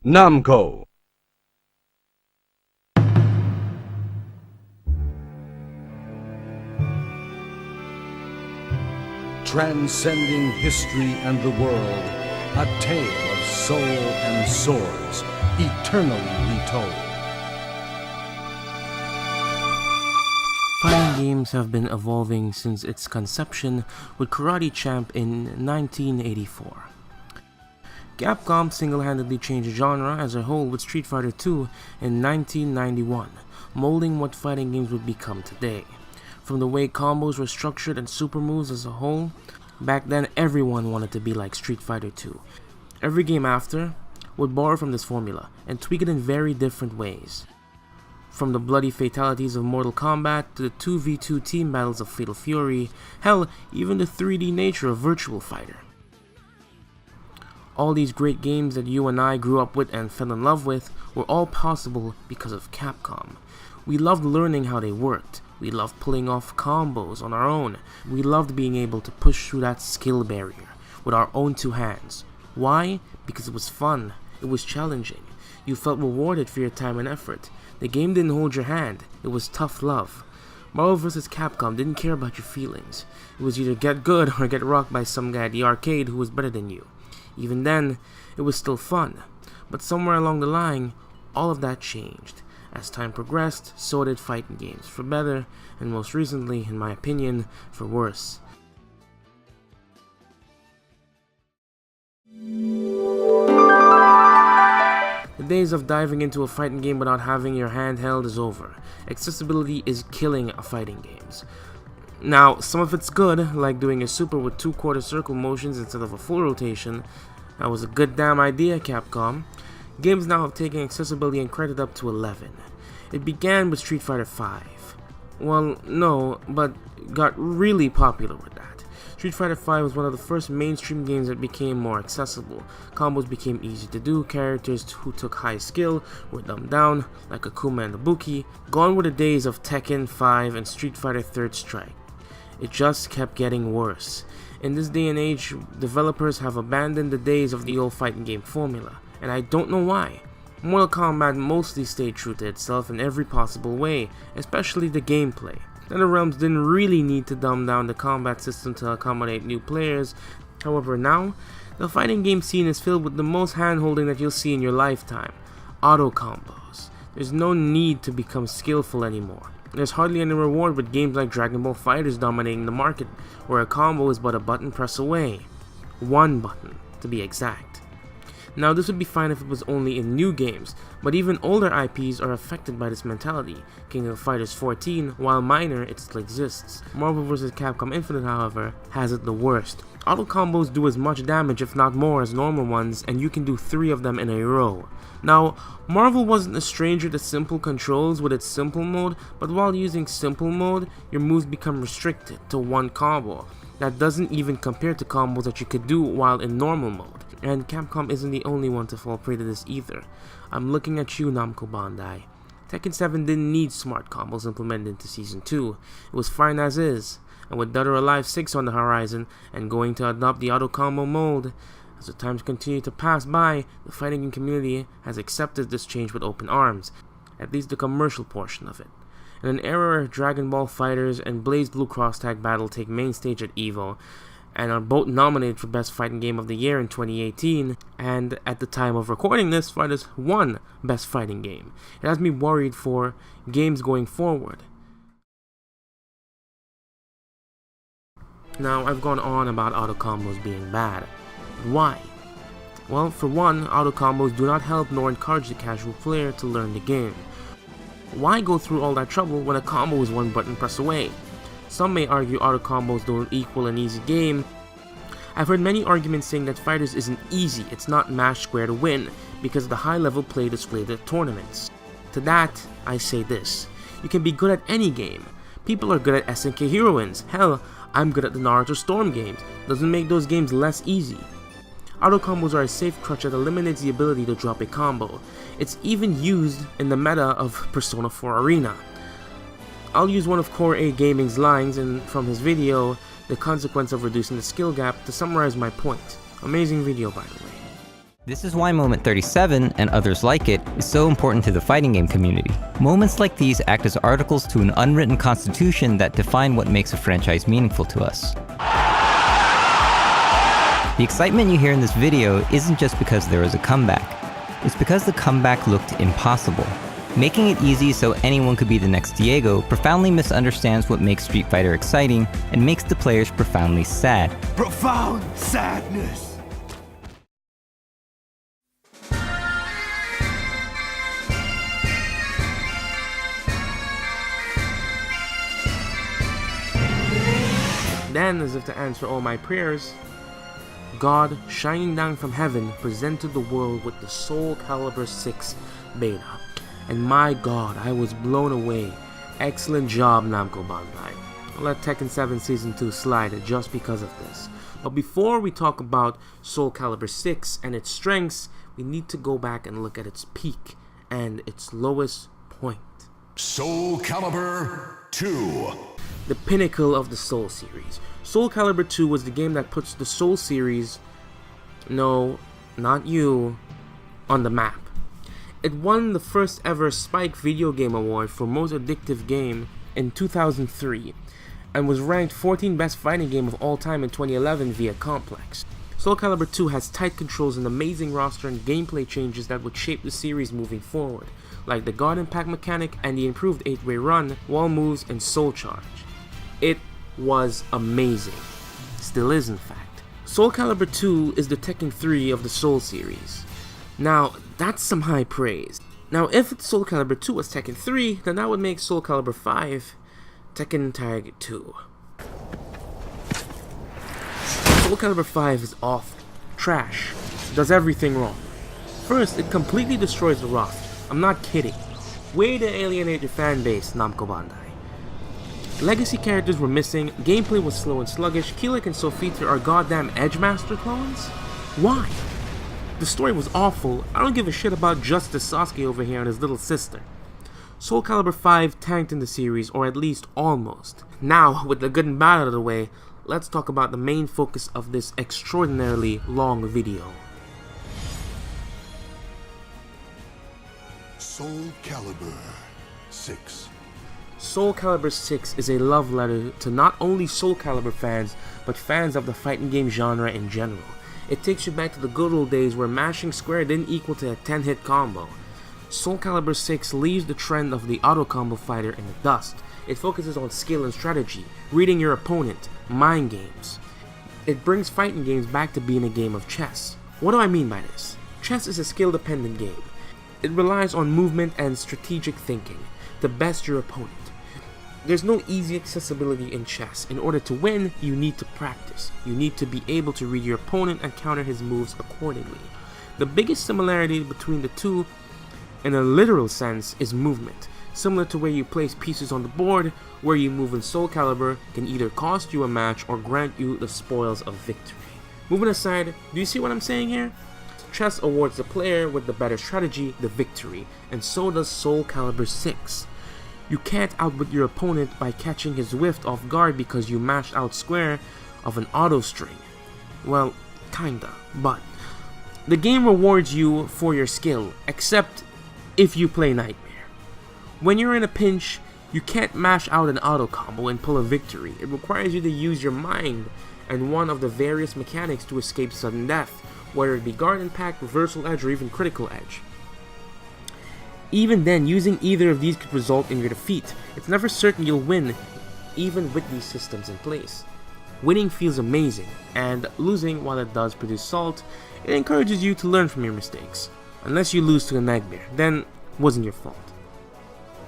Namco. Transcending history and the world, a tale of soul and swords, eternally retold. Fighting games have been evolving since its conception with Karate Champ in 1984. Capcom single-handedly changed the genre as a whole with Street Fighter II in 1991, molding what fighting games would become today. From the way combos were structured and super moves as a whole, back then everyone wanted to be like Street Fighter II. Every game after would borrow from this formula and tweak it in very different ways. From the bloody fatalities of Mortal Kombat to the 2v2 team battles of Fatal Fury, hell, even the 3D nature of Virtual Fighter. All these great games that you and I grew up with and fell in love with were all possible because of Capcom. We loved learning how they worked. We loved pulling off combos on our own. We loved being able to push through that skill barrier with our own two hands. Why? Because it was fun. It was challenging. You felt rewarded for your time and effort. The game didn't hold your hand. It was tough love. Marvel vs. Capcom didn't care about your feelings. It was either get good or get rocked by some guy at the arcade who was better than you. Even then, it was still fun. But somewhere along the line, all of that changed. As time progressed, so did fighting games, for better, and most recently, in my opinion, for worse. The days of diving into a fighting game without having your hand held is over. Accessibility is killing fighting games. Now, some of it's good, like doing a super with 2/4 circle motions instead of a full rotation. That was a good damn idea, Capcom. Games now have taken accessibility and cranked it up to 11. It began with Street Fighter V. Well, no, but got really popular with that. Street Fighter V was one of the first mainstream games that became more accessible. Combos became easy to do, characters who took high skill were dumbed down, like Akuma and Ibuki. Gone were the days of Tekken 5 and Street Fighter Third Strike. It just kept getting worse. In this day and age, developers have abandoned the days of the old fighting game formula, and I don't know why. Mortal Kombat mostly stayed true to itself in every possible way, especially the gameplay. NetherRealms didn't really need to dumb down the combat system to accommodate new players. However, now, the fighting game scene is filled with the most hand-holding that you'll see in your lifetime. Auto combos. There's no need to become skillful anymore. There's hardly any reward with games like Dragon Ball FighterZ dominating the market, where a combo is but a button press away. One button, to be exact. Now, this would be fine if it was only in new games, but even older IPs are affected by this mentality. King of Fighters 14, while minor, it still exists. Marvel vs. Capcom Infinite, however, has it the worst. Auto combos do as much damage, if not more, as normal ones, and you can do 3 of them in a row. Now, Marvel wasn't a stranger to simple controls with its simple mode, but while using simple mode, your moves become restricted to one combo. That doesn't even compare to combos that you could do while in normal mode. And Capcom isn't the only one to fall prey to this either. I'm looking at you, Namco Bandai. Tekken 7 didn't need smart combos implemented into Season 2. It was fine as is. And with Dead or Alive 6 on the horizon and going to adopt the auto combo mode, as the times continue to pass by, the fighting game community has accepted this change with open arms, at least the commercial portion of it. In an era where Dragon Ball FighterZ and BlazBlue Cross Tag Battle take main stage at EVO, and are both nominated for Best Fighting Game of the Year in 2018, and at the time of recording this, FighterZ won Best Fighting Game. It has me worried for games going forward. Now, I've gone on about auto combos being bad. Why? Well, for one, auto combos do not help nor encourage the casual player to learn the game. Why go through all that trouble when a combo is one button press away? Some may argue auto combos don't equal an easy game. I've heard many arguments saying that FighterZ isn't easy, it's not mash square to win, because of the high level play displayed at tournaments. To that, I say this: you can be good at any game. People are good at SNK Heroines. Hell, I'm good at the Naruto Storm games. Doesn't make those games less easy. Auto combos are a safe crutch that eliminates the ability to drop a combo. It's even used in the meta of Persona 4 Arena. I'll use one of Core A Gaming's lines from his video, The Consequence of Reducing the Skill Gap, to summarize my point. Amazing video, by the way. This is why Moment 37, and others like it, is so important to the fighting game community. Moments like these act as articles to an unwritten constitution that define what makes a franchise meaningful to us. The excitement you hear in this video isn't just because there was a comeback. It's because the comeback looked impossible. Making it easy so anyone could be the next Diego profoundly misunderstands what makes Street Fighter exciting and makes the players profoundly sad. Profound sadness. Then, as if to answer all my prayers, God, shining down from heaven, presented the world with the SOULCALIBUR VI beta. And my God, I was blown away. Excellent job, Namco Bandai. I'll let Tekken 7 Season 2 slide just because of this. But before we talk about SOULCALIBUR VI and its strengths, we need to go back and look at its peak and its lowest point. SOULCALIBUR II. The pinnacle of the Soul series. SOULCALIBUR II was the game that puts the Soul series, no, not you, on the map. It won the first ever Spike Video Game Award for Most Addictive Game in 2003, and was ranked 14th best fighting game of all time in 2011 via Complex. SOULCALIBUR II has tight controls and amazing roster and gameplay changes that would shape the series moving forward, like the guard impact mechanic and the improved 8-way run, wall moves, and soul charge. It was amazing. Still is, in fact. SOULCALIBUR II is the Tekken 3 of the Soul series. Now, that's some high praise. Now, if SOULCALIBUR II was Tekken 3, then that would make SOULCALIBUR V Tekken Tag 2. SOULCALIBUR V is awful. Trash. Does everything wrong. First, it completely destroys the roster. I'm not kidding. Way to alienate your fan base, Namco Bandai. Legacy characters were missing, gameplay was slow and sluggish, Kilik and Sofita are goddamn Edgemaster clones? Why? The story was awful. I don't give a shit about Justice Sasuke over here and his little sister. SOULCALIBUR V tanked in the series, or at least almost. Now, with the good and bad out of the way, let's talk about the main focus of this extraordinarily long video. SOULCALIBUR VI. SOULCALIBUR VI is a love letter to not only SOULCALIBUR fans, but fans of the fighting game genre in general. It takes you back to the good old days where mashing square didn't equal to a 10-hit combo. SOULCALIBUR VI leaves the trend of the auto combo fighter in the dust. It focuses on skill and strategy, reading your opponent, mind games. It brings fighting games back to being a game of chess. What do I mean by this? Chess is a skill-dependent game. It relies on movement and strategic thinking to best your opponent. There's no easy accessibility in chess. In order to win, you need to practice. You need to be able to read your opponent and counter his moves accordingly. The biggest similarity between the two, in a literal sense, is movement. Similar to where you place pieces on the board, where you move in SOULCALIBUR can either cost you a match or grant you the spoils of victory. Moving aside, do you see what I'm saying here? Chess awards the player with the better strategy the victory, and so does SOULCALIBUR VI. You can't outwit your opponent by catching his whiff off guard because you mashed out square of an auto string. Well, kinda, but the game rewards you for your skill, except if you play Nightmare. When you're in a pinch, you can't mash out an auto combo and pull a victory. It requires you to use your mind and one of the various mechanics to escape sudden death, whether it be guard impact, reversal edge, or even critical edge. Even then, using either of these could result in your defeat. It's never certain you'll win, even with these systems in place. Winning feels amazing, and losing, while it does produce salt, it encourages you to learn from your mistakes. Unless you lose to a Nightmare, then it wasn't your fault.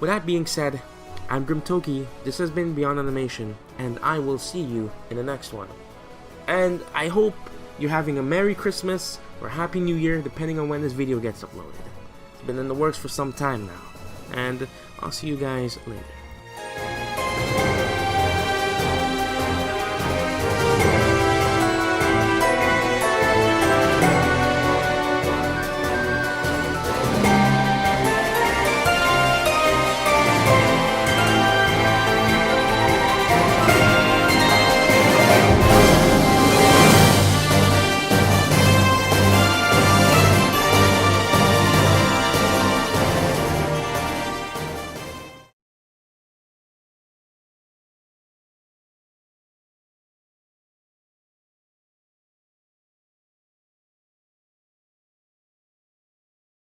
With that being said, I'm GrimToki, this has been Beyond Animation, and I will see you in the next one. And I hope you're having a Merry Christmas or Happy New Year, depending on when this video gets uploaded. Been in the works for some time now, and I'll see you guys later.